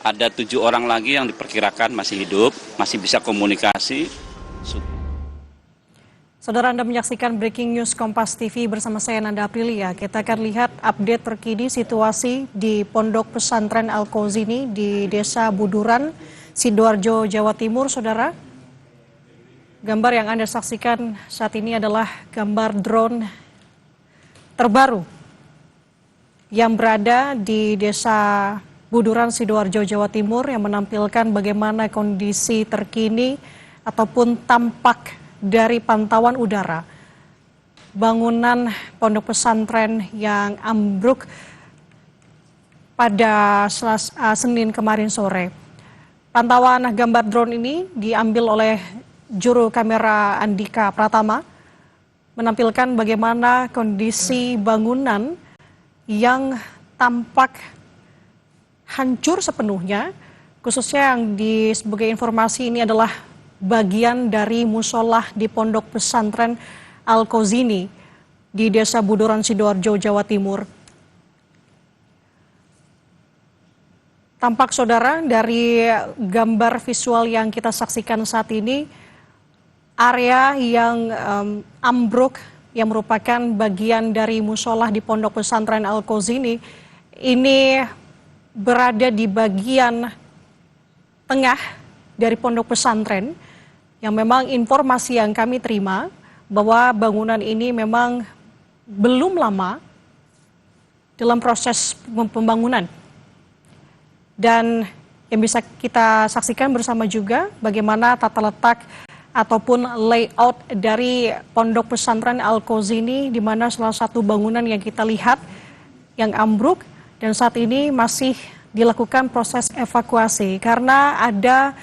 Ada 7 orang lagi yang diperkirakan masih hidup, masih bisa komunikasi. Saudara, Anda menyaksikan Breaking News Kompas TV bersama saya Nanda Aprilia. Kita akan lihat update terkini situasi di Pondok Pesantren Al-Qauzini di Desa Buduran, Sidoarjo, Jawa Timur, Saudara. Gambar yang Anda saksikan saat ini adalah gambar drone terbaru yang berada di Desa Buduran, Sidoarjo, Jawa Timur yang menampilkan bagaimana kondisi terkini ataupun tampak dari pantauan udara bangunan pondok pesantren yang ambruk pada Senin kemarin sore. Pantauan gambar drone ini diambil oleh juru kamera Andika Pratama, menampilkan bagaimana kondisi bangunan yang tampak hancur sepenuhnya, khususnya yang sebagai informasi ini adalah bagian dari musola di Pondok Pesantren Al-Qauzini di Desa Buduran, Sidoarjo, Jawa Timur. Tampak saudara dari gambar visual yang kita saksikan saat ini, area yang ambruk yang merupakan bagian dari musola di Pondok Pesantren Al-Qauzini ini berada di bagian tengah dari pondok pesantren, yang memang informasi yang kami terima bahwa bangunan ini memang belum lama dalam proses pembangunan. Dan yang bisa kita saksikan bersama juga bagaimana tata letak ataupun layout dari pondok pesantren Al-Qauzini, di mana salah satu bangunan yang kita lihat yang ambruk. Dan saat ini masih dilakukan proses evakuasi karena ada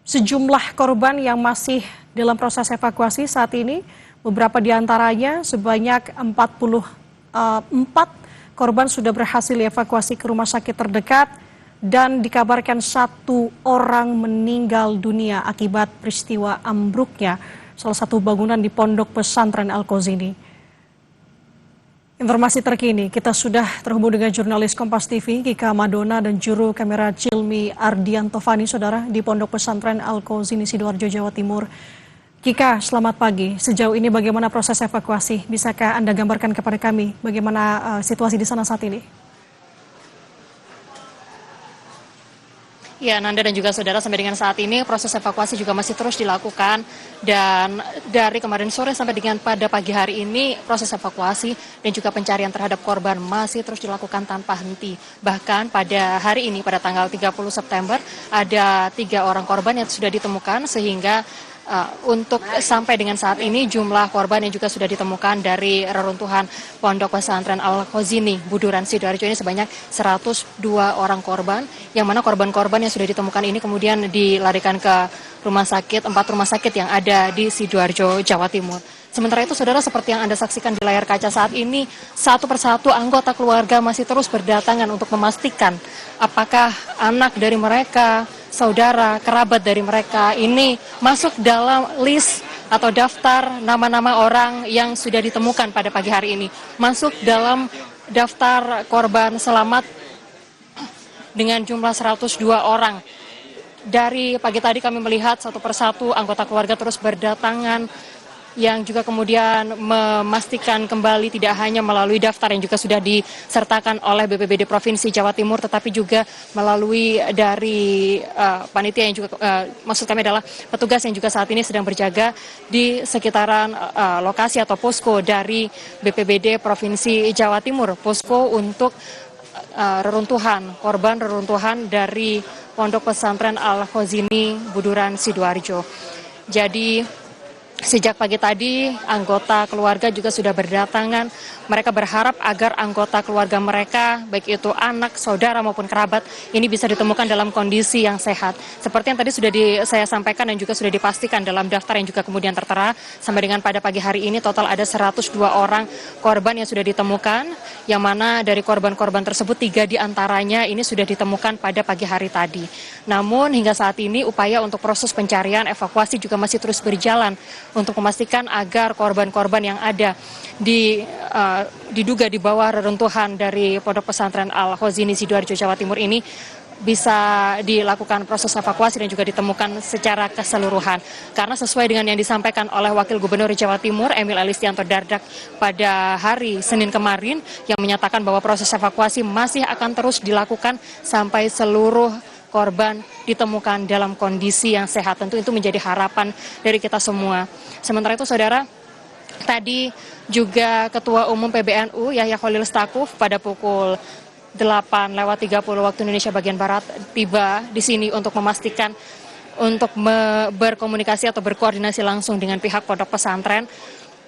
sejumlah korban yang masih dalam proses evakuasi saat ini. Beberapa di antaranya sebanyak 44 korban sudah berhasil dievakuasi ke rumah sakit terdekat dan dikabarkan 1 orang meninggal dunia akibat peristiwa ambruknya salah satu bangunan di Pondok Pesantren Al-Qauzini. Informasi terkini, kita sudah terhubung dengan jurnalis Kompas TV, Kika Madona, dan juru kamera Cilmi Ardiantovani, saudara, di Pondok Pesantren Al-Qauzini, Sidoarjo, Jawa Timur. Kika, selamat pagi. Sejauh ini bagaimana proses evakuasi? Bisakah Anda gambarkan kepada kami bagaimana situasi di sana saat ini? Ya, Nanda dan juga saudara, sampai dengan saat ini proses evakuasi juga masih terus dilakukan, dan dari kemarin sore sampai dengan pada pagi hari ini proses evakuasi dan juga pencarian terhadap korban masih terus dilakukan tanpa henti. Bahkan pada hari ini pada tanggal 30 September ada 3 orang korban yang sudah ditemukan, sehingga untuk sampai dengan saat ini jumlah korban yang juga sudah ditemukan dari reruntuhan Pondok Pesantren Al-Qauzini Buduran, Sidoarjo ini sebanyak 102 orang korban, yang mana korban-korban yang sudah ditemukan ini kemudian dilarikan ke rumah sakit, 4 rumah sakit yang ada di Sidoarjo, Jawa Timur. Sementara itu, saudara, seperti yang Anda saksikan di layar kaca saat ini, satu persatu anggota keluarga masih terus berdatangan untuk memastikan apakah anak dari mereka, saudara, kerabat dari mereka ini masuk dalam list atau daftar nama-nama orang yang sudah ditemukan pada pagi hari ini, masuk dalam daftar korban selamat dengan jumlah 102 orang. Dari pagi tadi kami melihat satu persatu anggota keluarga terus berdatangan, yang juga kemudian memastikan kembali tidak hanya melalui daftar yang juga sudah disertakan oleh BPBD Provinsi Jawa Timur, tetapi juga melalui dari panitia yang juga, maksud kami adalah petugas yang juga saat ini sedang berjaga di sekitaran lokasi atau posko dari BPBD Provinsi Jawa Timur, posko untuk reruntuhan, korban reruntuhan dari Pondok Pesantren Al-Qauzini Buduran, Sidoarjo. Jadi sejak pagi tadi, anggota keluarga juga sudah berdatangan. Mereka berharap agar anggota keluarga mereka, baik itu anak, saudara maupun kerabat, ini bisa ditemukan dalam kondisi yang sehat. Seperti yang tadi sudah saya sampaikan dan juga sudah dipastikan dalam daftar yang juga kemudian tertera, sampai dengan pada pagi hari ini total ada 102 orang korban yang sudah ditemukan, yang mana dari korban-korban tersebut 3 diantaranya ini sudah ditemukan pada pagi hari tadi. Namun hingga saat ini upaya untuk proses pencarian evakuasi juga masih terus berjalan untuk memastikan agar korban-korban yang ada diduga di bawah reruntuhan dari Pondok Pesantren Al-Qauzini Sidoarjo, Jawa Timur ini bisa dilakukan proses evakuasi dan juga ditemukan secara keseluruhan. Karena sesuai dengan yang disampaikan oleh Wakil Gubernur Jawa Timur Emil Elistianto Dardak pada hari Senin kemarin yang menyatakan bahwa proses evakuasi masih akan terus dilakukan sampai seluruh korban ditemukan dalam kondisi yang sehat. Tentu itu menjadi harapan dari kita semua. Sementara itu saudara, tadi juga Ketua Umum PBNU Yahya Khalil Stakuf pada pukul 8:30 waktu Indonesia bagian Barat tiba di sini untuk memastikan untuk berkomunikasi atau berkoordinasi langsung dengan pihak pondok pesantren,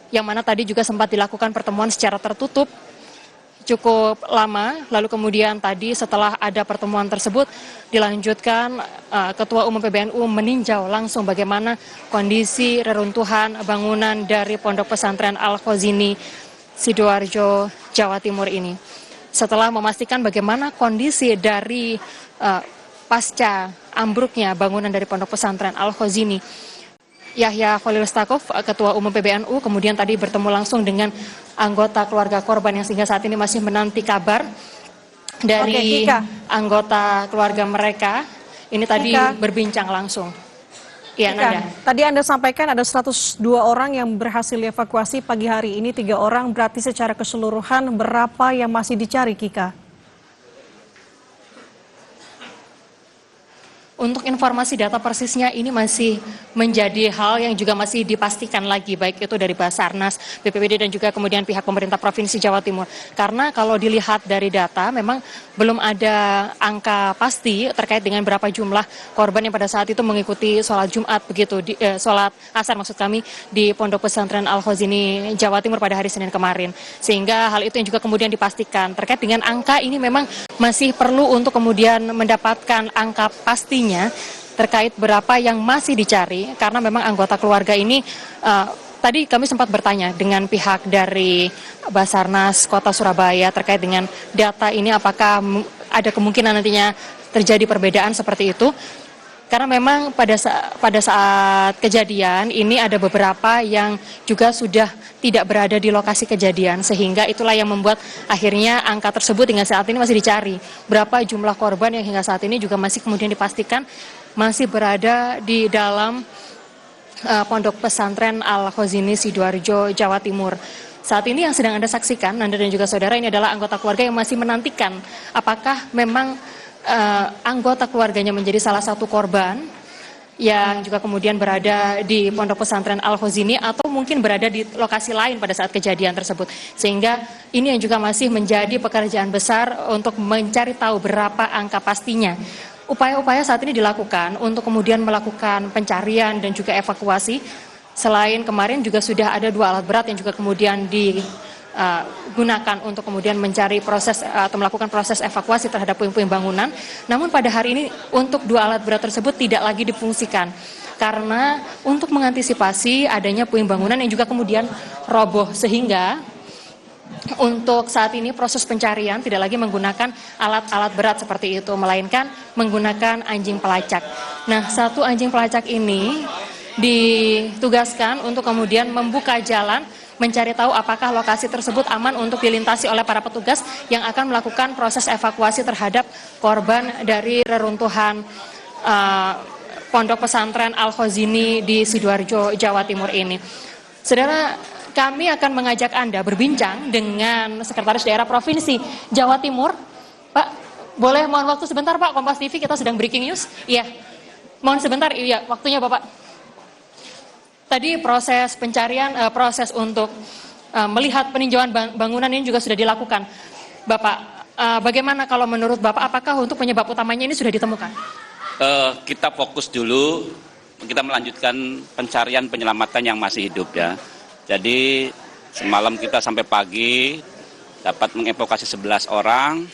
yang mana tadi juga sempat dilakukan pertemuan secara tertutup cukup lama. Lalu kemudian tadi setelah ada pertemuan tersebut dilanjutkan Ketua Umum PBNU meninjau langsung bagaimana kondisi reruntuhan bangunan dari Pondok Pesantren Al-Khazini Sidoarjo, Jawa Timur ini. Setelah memastikan bagaimana kondisi dari pasca ambruknya bangunan dari Pondok Pesantren Al-Khazini, Yahya Khalil Stakuf, Ketua Umum PBNU, kemudian tadi bertemu langsung dengan anggota keluarga korban yang sehingga saat ini masih menanti kabar dari anggota keluarga mereka. Ini tadi berbincang langsung. Ya, Nanda. Tadi Anda sampaikan ada 102 orang yang berhasil dievakuasi pagi hari ini, 3 orang, berarti secara keseluruhan berapa yang masih dicari, Kika? Untuk informasi data persisnya ini masih menjadi hal yang juga masih dipastikan lagi, baik itu dari Basarnas, BPBD dan juga kemudian pihak pemerintah Provinsi Jawa Timur. Karena kalau dilihat dari data memang belum ada angka pasti terkait dengan berapa jumlah korban yang pada saat itu mengikuti sholat Jumat begitu, sholat asar maksud kami di Pondok Pesantren Al-Khazini Jawa Timur pada hari Senin kemarin. Sehingga hal itu yang juga kemudian dipastikan terkait dengan angka ini memang masih perlu untuk kemudian mendapatkan angka pasti terkait berapa yang masih dicari, karena memang anggota keluarga ini tadi kami sempat bertanya dengan pihak dari Basarnas Kota Surabaya terkait dengan data ini, apakah ada kemungkinan nantinya terjadi perbedaan seperti itu. Karena memang pada saat kejadian ini ada beberapa yang juga sudah tidak berada di lokasi kejadian, sehingga itulah yang membuat akhirnya angka tersebut hingga saat ini masih dicari. Berapa jumlah korban yang hingga saat ini juga masih kemudian dipastikan masih berada di dalam Pondok Pesantren Al-Khazini Sidoarjo, Jawa Timur. Saat ini yang sedang Anda saksikan, Nanda dan juga saudara, ini adalah anggota keluarga yang masih menantikan apakah memang anggota keluarganya menjadi salah satu korban yang juga kemudian berada di Pondok Pesantren Al-Khazini atau mungkin berada di lokasi lain pada saat kejadian tersebut. Sehingga ini yang juga masih menjadi pekerjaan besar untuk mencari tahu berapa angka pastinya. Upaya-upaya saat ini dilakukan untuk kemudian melakukan pencarian dan juga evakuasi. Selain kemarin juga sudah ada 2 alat berat yang juga kemudian digunakan untuk kemudian mencari proses atau melakukan proses evakuasi terhadap puing-puing bangunan. Namun pada hari ini untuk 2 alat berat tersebut tidak lagi difungsikan karena untuk mengantisipasi adanya puing bangunan yang juga kemudian roboh, sehingga untuk saat ini proses pencarian tidak lagi menggunakan alat-alat berat seperti itu, melainkan menggunakan anjing pelacak. Nah, 1 anjing pelacak ini ditugaskan untuk kemudian membuka jalan mencari tahu apakah lokasi tersebut aman untuk dilintasi oleh para petugas yang akan melakukan proses evakuasi terhadap korban dari reruntuhan Pondok Pesantren Al-Khazini di Sidoarjo, Jawa Timur ini. Saudara, kami akan mengajak Anda berbincang dengan Sekretaris Daerah Provinsi Jawa Timur. Pak, boleh mohon waktu sebentar Pak, Kompas TV kita sedang breaking news. Iya, mohon sebentar, iya waktunya Bapak. Tadi proses pencarian, proses untuk melihat peninjauan bangunan ini juga sudah dilakukan. Bapak, bagaimana kalau menurut Bapak, apakah untuk penyebab utamanya ini sudah ditemukan? Kita fokus dulu, kita melanjutkan pencarian penyelamatan yang masih hidup ya. Jadi semalam kita sampai pagi dapat mengevakuasi 11 orang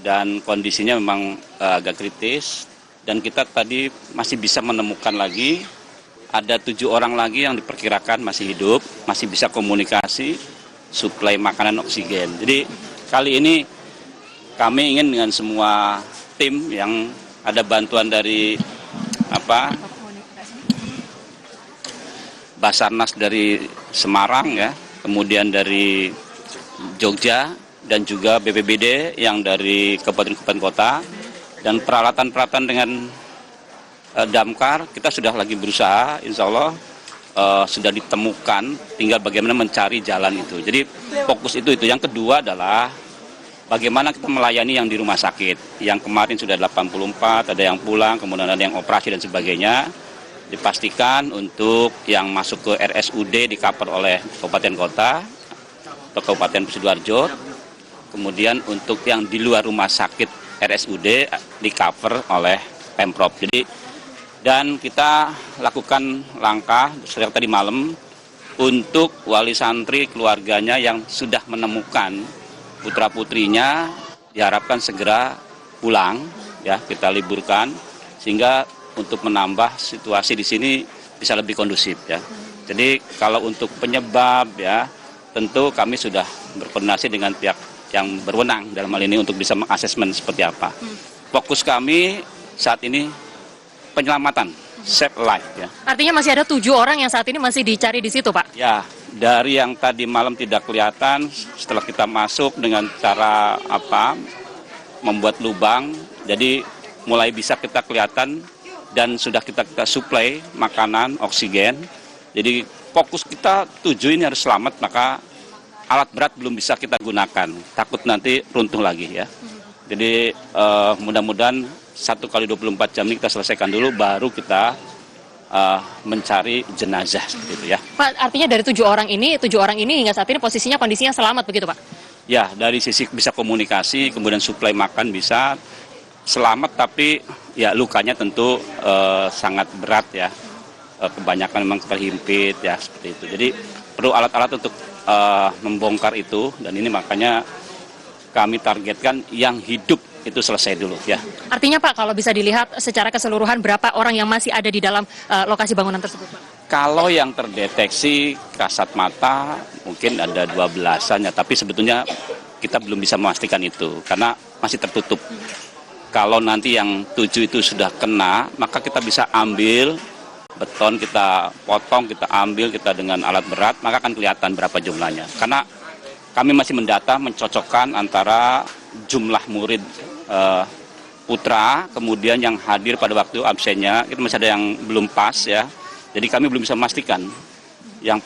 dan kondisinya memang agak kritis. Dan kita tadi masih bisa menemukan lagi ada 7 orang lagi yang diperkirakan masih hidup, masih bisa komunikasi, suplai makanan, oksigen. Jadi kali ini kami ingin dengan semua tim yang ada bantuan dari Basarnas dari Semarang ya, kemudian dari Jogja dan juga BPBD yang dari kabupaten-kabupaten kota. Dan peralatan-peralatan dengan damkar kita sudah lagi berusaha, insya Allah sudah ditemukan, tinggal bagaimana mencari jalan itu. Jadi fokus itu. Yang kedua adalah bagaimana kita melayani yang di rumah sakit. Yang kemarin sudah 84, ada yang pulang, kemudian ada yang operasi dan sebagainya. Dipastikan untuk yang masuk ke RSUD di cover oleh kabupaten kota atau Kabupaten Sidoarjo. Kemudian untuk yang di luar rumah sakit RSUD di cover oleh Pemprov. Dan kita lakukan langkah sejak tadi malam untuk wali santri keluarganya yang sudah menemukan putra-putrinya diharapkan segera pulang, ya kita liburkan sehingga untuk menambah situasi di sini bisa lebih kondusif, ya. Jadi kalau untuk penyebab, ya tentu kami sudah berkoordinasi dengan pihak yang berwenang dalam hal ini untuk bisa mengasesmen seperti apa. Fokus kami saat ini penyelamatan, save life, ya. Artinya masih ada 7 orang yang saat ini masih dicari di situ, Pak? Ya, dari yang tadi malam tidak kelihatan, setelah kita masuk dengan cara membuat lubang, jadi mulai bisa kita kelihatan dan sudah kita suplai makanan, oksigen. Jadi fokus kita 7 ini harus selamat, maka alat berat belum bisa kita gunakan, takut nanti runtuh lagi, ya. Jadi mudah-mudahan 1 kali 24 jam ini kita selesaikan dulu, baru kita mencari jenazah, gitu, ya. Pak, artinya dari 7 orang ini hingga saat ini posisinya kondisinya selamat begitu, Pak? Ya, dari sisi bisa komunikasi, kemudian suplai makan bisa selamat, tapi ya lukanya tentu sangat berat, ya. Kebanyakan memang terhimpit, ya, seperti itu. Jadi perlu alat-alat untuk membongkar itu, dan ini makanya kami targetkan yang hidup itu selesai dulu, ya. Artinya Pak, kalau bisa dilihat secara keseluruhan berapa orang yang masih ada di dalam lokasi bangunan tersebut, Pak? Kalau yang terdeteksi kasat mata mungkin ada 12-an, ya, tapi sebetulnya kita belum bisa memastikan itu karena masih tertutup. Kalau nanti yang 7 itu sudah kena, maka kita bisa ambil beton, kita potong, kita ambil, kita dengan alat berat, maka akan kelihatan berapa jumlahnya. Karena kami masih mendata, mencocokkan antara jumlah murid putra, kemudian yang hadir pada waktu absennya, itu masih ada yang belum pas, ya. Jadi kami belum bisa memastikan. Yang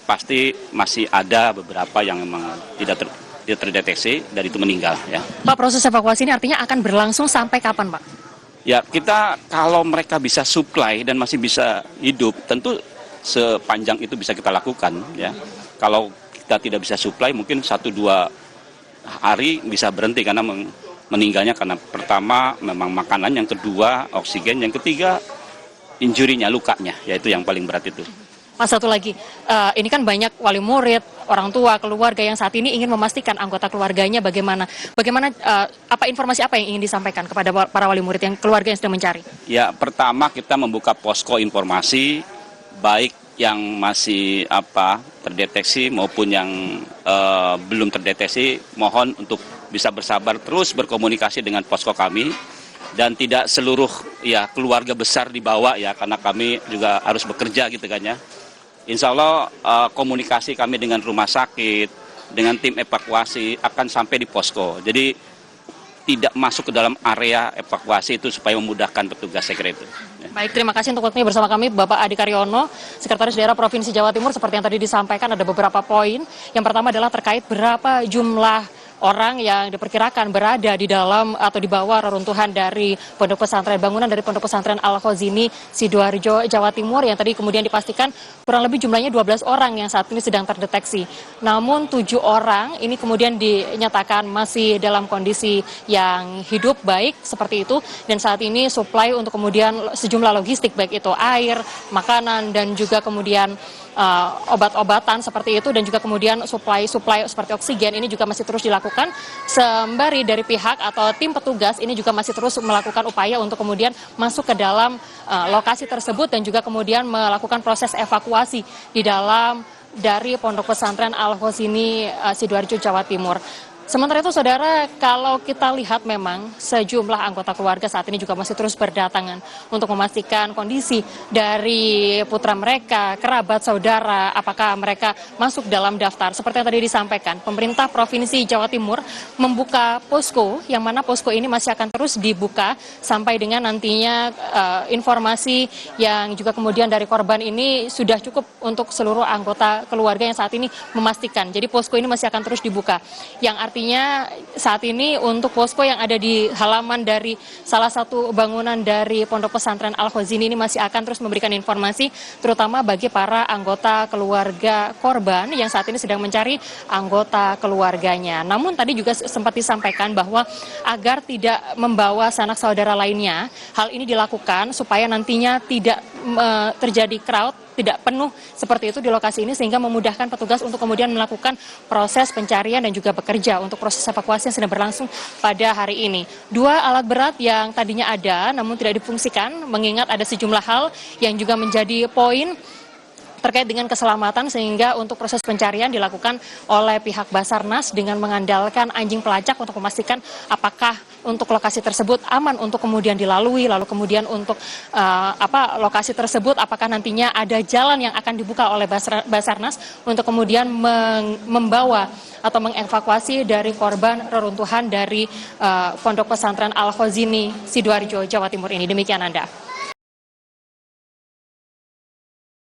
pasti masih ada beberapa yang memang tidak terdeteksi dan itu meninggal, ya. Pak, proses evakuasi ini artinya akan berlangsung sampai kapan, Pak? Ya, kita kalau mereka bisa supply dan masih bisa hidup, tentu sepanjang itu bisa kita lakukan, ya. Kalau kita tidak bisa supply, mungkin 1-2 hari bisa berhenti karena meninggalnya karena pertama memang makanan, yang kedua oksigen, yang ketiga injurinya, lukanya, yaitu yang paling berat itu. Mas, satu lagi, ini kan banyak wali murid, orang tua, keluarga yang saat ini ingin memastikan anggota keluarganya bagaimana informasi apa yang ingin disampaikan kepada para wali murid yang keluarga yang sedang mencari? Ya, pertama kita membuka posko informasi, baik yang masih terdeteksi maupun yang belum terdeteksi, mohon untuk bisa bersabar terus berkomunikasi dengan posko kami, dan tidak seluruh keluarga besar dibawa, ya, karena kami juga harus bekerja, gitu kan, ya. Insya Allah komunikasi kami dengan rumah sakit, dengan tim evakuasi akan sampai di posko. Jadi tidak masuk ke dalam area evakuasi itu supaya memudahkan petugas, saya kira itu. Baik, terima kasih untuk waktunya bersama kami Bapak Adi Karyono, Sekretaris Daerah Provinsi Jawa Timur. Seperti yang tadi disampaikan ada beberapa poin. Yang pertama adalah terkait berapa jumlah orang yang diperkirakan berada di dalam atau di bawah reruntuhan dari pondok pesantren, bangunan dari pondok pesantren Al-Khazini Sidoarjo, Jawa Timur, yang tadi kemudian dipastikan kurang lebih jumlahnya 12 orang yang saat ini sedang terdeteksi. Namun 7 orang ini kemudian dinyatakan masih dalam kondisi yang hidup baik seperti itu, dan saat ini suplai untuk kemudian sejumlah logistik baik itu air, makanan, dan juga kemudian obat-obatan seperti itu, dan juga kemudian suplai seperti oksigen ini juga masih terus dilakukan sembari dari pihak atau tim petugas ini juga masih terus melakukan upaya untuk kemudian masuk ke dalam lokasi tersebut dan juga kemudian melakukan proses evakuasi di dalam dari pondok pesantren Al-Khazini Sidoarjo, Jawa Timur. Sementara itu, saudara, kalau kita lihat memang sejumlah anggota keluarga saat ini juga masih terus berdatangan untuk memastikan kondisi dari putra mereka, kerabat, saudara, apakah mereka masuk dalam daftar. Seperti yang tadi disampaikan, pemerintah Provinsi Jawa Timur membuka posko, yang mana posko ini masih akan terus dibuka sampai dengan nantinya informasi yang juga kemudian dari korban ini sudah cukup untuk seluruh anggota keluarga yang saat ini memastikan. Jadi posko ini masih akan terus dibuka, yang artinya saat ini untuk posko yang ada di halaman dari salah satu bangunan dari Pondok Pesantren Al-Khazini ini masih akan terus memberikan informasi, terutama bagi para anggota keluarga korban yang saat ini sedang mencari anggota keluarganya. Namun tadi juga sempat disampaikan bahwa agar tidak membawa sanak saudara lainnya, hal ini dilakukan supaya nantinya tidak terjadi crowd, tidak penuh seperti itu di lokasi ini, sehingga memudahkan petugas untuk kemudian melakukan proses pencarian dan juga bekerja untuk proses evakuasi yang sedang berlangsung pada hari ini. 2 alat berat yang tadinya ada namun tidak difungsikan, mengingat ada sejumlah hal yang juga menjadi poin terkait dengan keselamatan, sehingga untuk proses pencarian dilakukan oleh pihak Basarnas dengan mengandalkan anjing pelacak untuk memastikan apakah untuk lokasi tersebut aman untuk kemudian dilalui, lalu kemudian untuk lokasi tersebut apakah nantinya ada jalan yang akan dibuka oleh Basarnas untuk kemudian membawa atau mengevakuasi dari korban reruntuhan dari Pondok Pesantren Al-Khazini, Sidoarjo, Jawa Timur ini. Demikian Anda.